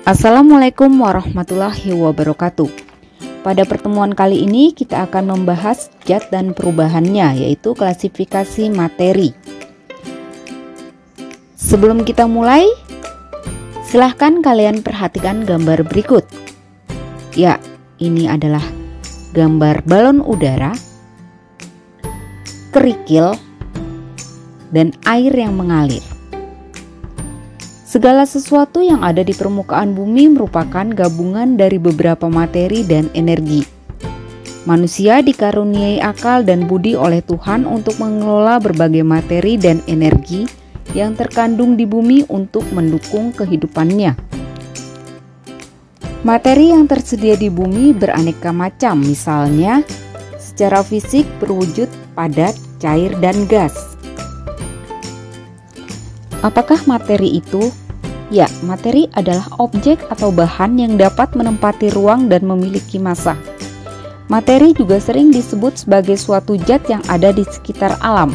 Assalamualaikum warahmatullahi wabarakatuh. Pada pertemuan kali ini kita akan membahas zat dan perubahannya, yaitu klasifikasi materi. Sebelum kita mulai, silahkan kalian perhatikan gambar berikut. Ya, ini adalah gambar balon udara, kerikil, dan air yang mengalir. Segala sesuatu yang ada di permukaan bumi merupakan gabungan dari beberapa materi dan energi. Manusia dikaruniai akal dan budi oleh Tuhan untuk mengelola berbagai materi dan energi yang terkandung di bumi untuk mendukung kehidupannya. Materi yang tersedia di bumi beraneka macam, misalnya secara fisik berwujud padat, cair, dan gas. Apakah materi itu? Ya, materi adalah objek atau bahan yang dapat menempati ruang dan memiliki massa. Materi juga sering disebut sebagai suatu zat yang ada di sekitar alam.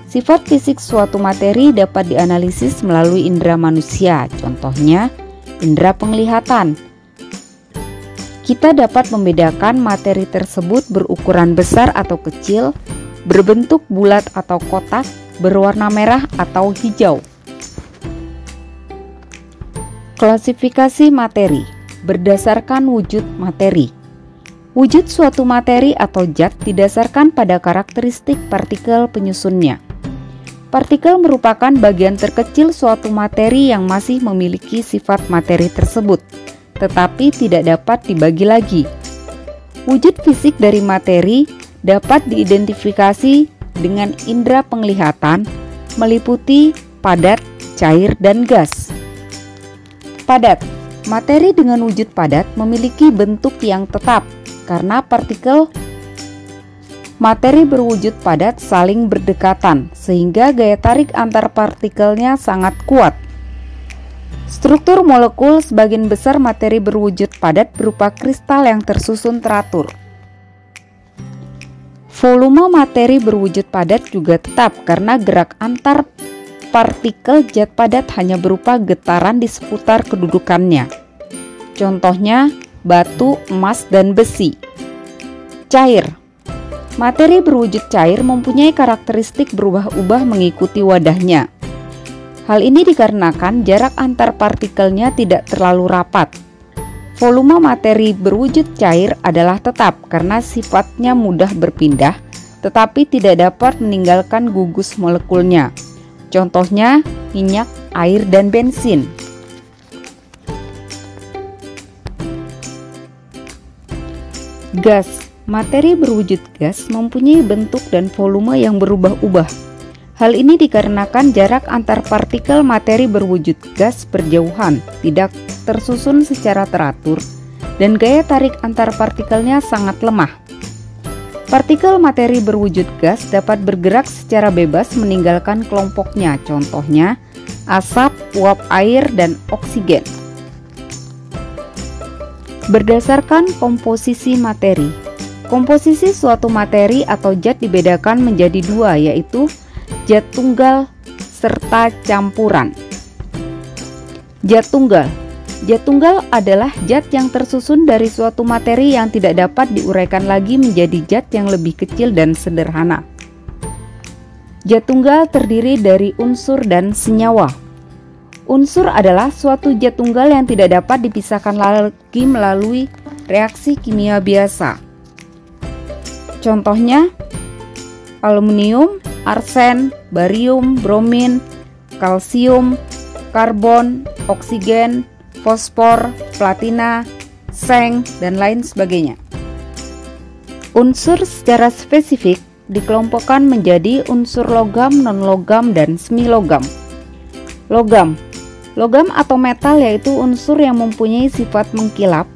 Sifat fisik suatu materi dapat dianalisis melalui indera manusia, contohnya indera penglihatan. Kita dapat membedakan materi tersebut berukuran besar atau kecil, berbentuk bulat atau kotak, berwarna merah atau hijau. Klasifikasi materi berdasarkan wujud materi. Wujud suatu materi atau zat didasarkan pada karakteristik partikel penyusunnya. Partikel merupakan bagian terkecil suatu materi yang masih memiliki sifat materi tersebut, tetapi tidak dapat dibagi lagi. Wujud fisik dari materi dapat diidentifikasi dengan indera penglihatan, meliputi padat, cair, dan gas. Padat. Materi dengan wujud padat memiliki bentuk yang tetap karena partikel materi berwujud padat saling berdekatan sehingga gaya tarik antar partikelnya sangat kuat. Struktur molekul sebagian besar materi berwujud padat berupa kristal yang tersusun teratur. Volume materi berwujud padat juga tetap karena gerak antar partikel zat padat hanya berupa getaran di seputar kedudukannya. Contohnya batu, emas, dan besi. Cair. Materi berwujud cair mempunyai karakteristik berubah-ubah mengikuti wadahnya. Hal ini dikarenakan jarak antar partikelnya tidak terlalu rapat. Volume materi berwujud cair adalah tetap karena sifatnya mudah berpindah, tetapi tidak dapat meninggalkan gugus molekulnya. Contohnya minyak, air, dan bensin. Gas. Materi berwujud gas mempunyai bentuk dan volume yang berubah-ubah. Hal ini dikarenakan jarak antar partikel materi berwujud gas berjauhan, tidak tersusun secara teratur, dan gaya tarik antar partikelnya sangat lemah. Partikel materi berwujud gas dapat bergerak secara bebas meninggalkan kelompoknya, contohnya asap, uap air, dan oksigen. Berdasarkan komposisi materi. Komposisi suatu materi atau zat dibedakan menjadi dua, yaitu zat tunggal serta campuran. Zat tunggal. Zat tunggal adalah zat yang tersusun dari suatu materi yang tidak dapat diuraikan lagi menjadi zat yang lebih kecil dan sederhana. Zat tunggal terdiri dari unsur dan senyawa. Unsur adalah suatu zat tunggal yang tidak dapat dipisahkan lagi melalui reaksi kimia biasa. Contohnya aluminium, arsen, barium, bromin, kalsium, karbon, oksigen, fosfor, platina, seng, dan lain sebagainya. Unsur secara spesifik dikelompokkan menjadi unsur logam, non-logam, dan semi-logam. Logam. Logam atau metal yaitu unsur yang mempunyai sifat mengkilap,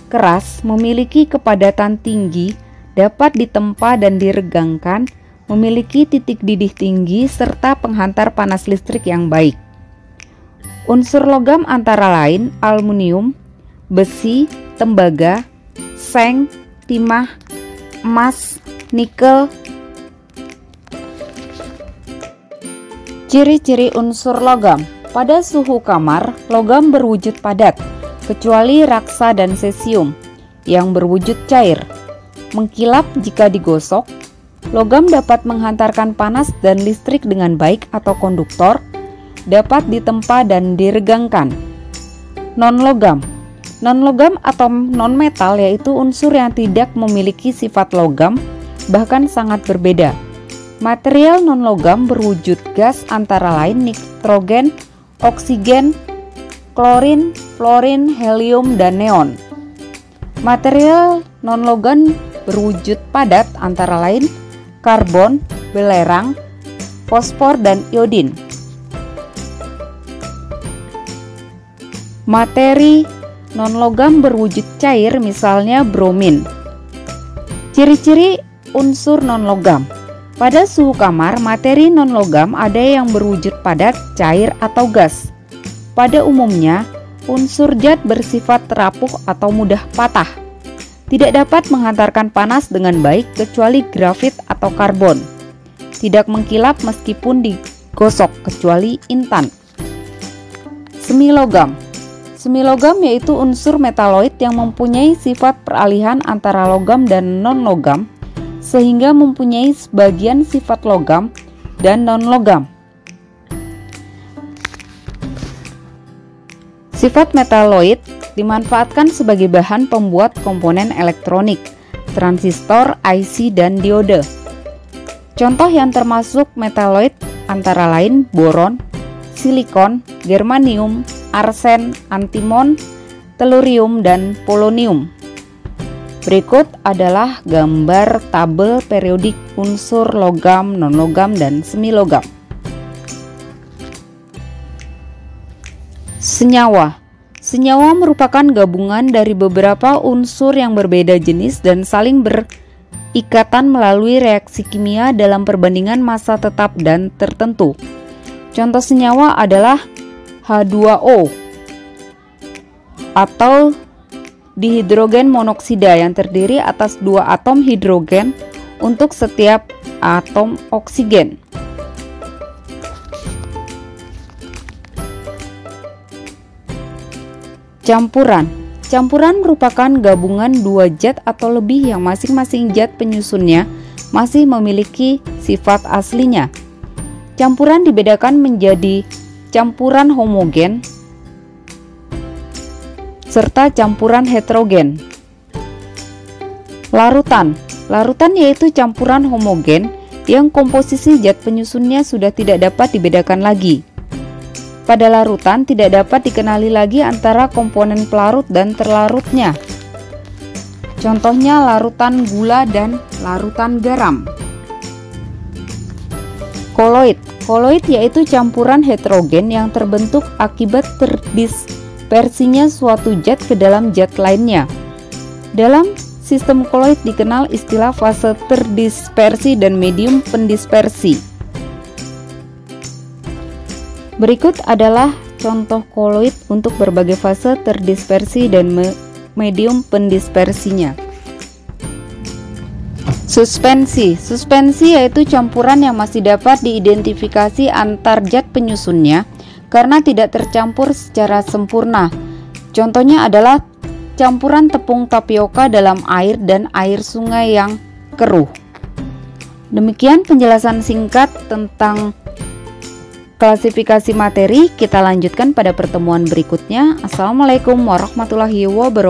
keras, memiliki kepadatan tinggi, dapat ditempa dan diregangkan, memiliki titik didih tinggi, serta penghantar panas listrik yang baik. Unsur logam antara lain aluminium, besi, tembaga, seng, timah, emas, nikel. Ciri-ciri unsur logam. Pada suhu kamar, logam berwujud padat. kecuali raksa dan cesium yang berwujud cair. Mengkilap jika digosok. Logam dapat menghantarkan panas dan listrik dengan baik atau konduktor, dapat ditempa dan diregangkan. Non-logam. Non-logam atau non-metal yaitu unsur yang tidak memiliki sifat logam, bahkan sangat berbeda. Material non-logam berwujud gas antara lain nitrogen, oksigen, klorin, fluorin, helium, dan neon. Material non-logam berwujud padat antara lain karbon, belerang, fosfor, dan iodin. Materi non-logam berwujud cair misalnya bromin. Ciri-ciri unsur non-logam. Pada suhu kamar, materi non-logam ada yang berwujud padat, cair, atau gas. Pada umumnya, unsur zat bersifat rapuh atau mudah patah. Tidak dapat menghantarkan panas dengan baik kecuali grafit atau karbon. Tidak mengkilap meskipun digosok kecuali intan. Semilogam. Semilogam yaitu unsur metaloid yang mempunyai sifat peralihan antara logam dan non-logam, sehingga mempunyai sebagian sifat logam dan non-logam. Sifat metaloid dimanfaatkan sebagai bahan pembuat komponen elektronik, transistor, IC, dan diode. Contoh yang termasuk metaloid antara lain boron, silikon, germanium, arsen, antimon, tellurium, dan polonium. Berikut adalah gambar tabel periodik unsur logam, non-logam, dan semilogam. Senyawa. Senyawa merupakan gabungan dari beberapa unsur yang berbeda jenis dan saling berikatan melalui reaksi kimia dalam perbandingan massa tetap dan tertentu. Contoh senyawa adalah H2O atau dihidrogen monoksida yang terdiri atas 2 atom hidrogen untuk setiap atom oksigen. Campuran. Campuran merupakan gabungan 2 zat atau lebih yang masing-masing zat penyusunnya masih memiliki sifat aslinya. Campuran dibedakan menjadi campuran homogen serta campuran heterogen. Larutan. Larutan yaitu campuran homogen yang komposisi zat penyusunnya sudah tidak dapat dibedakan lagi. Pada larutan tidak dapat dikenali lagi antara komponen pelarut dan terlarutnya. Contohnya larutan gula dan larutan garam. Koloid. Koloid yaitu campuran heterogen yang terbentuk akibat terdispersinya suatu zat ke dalam zat lainnya. Dalam sistem koloid dikenal istilah fase terdispersi dan medium pendispersi. Berikut adalah contoh koloid untuk berbagai fase terdispersi dan medium pendispersinya. Suspensi. Suspensi yaitu campuran yang masih dapat diidentifikasi antar zat penyusunnya karena tidak tercampur secara sempurna. Contohnya adalah campuran tepung tapioka dalam air dan air sungai yang keruh. Demikian penjelasan singkat tentang klasifikasi materi. Kita lanjutkan pada pertemuan berikutnya. Assalamualaikum warahmatullahi wabarakatuh.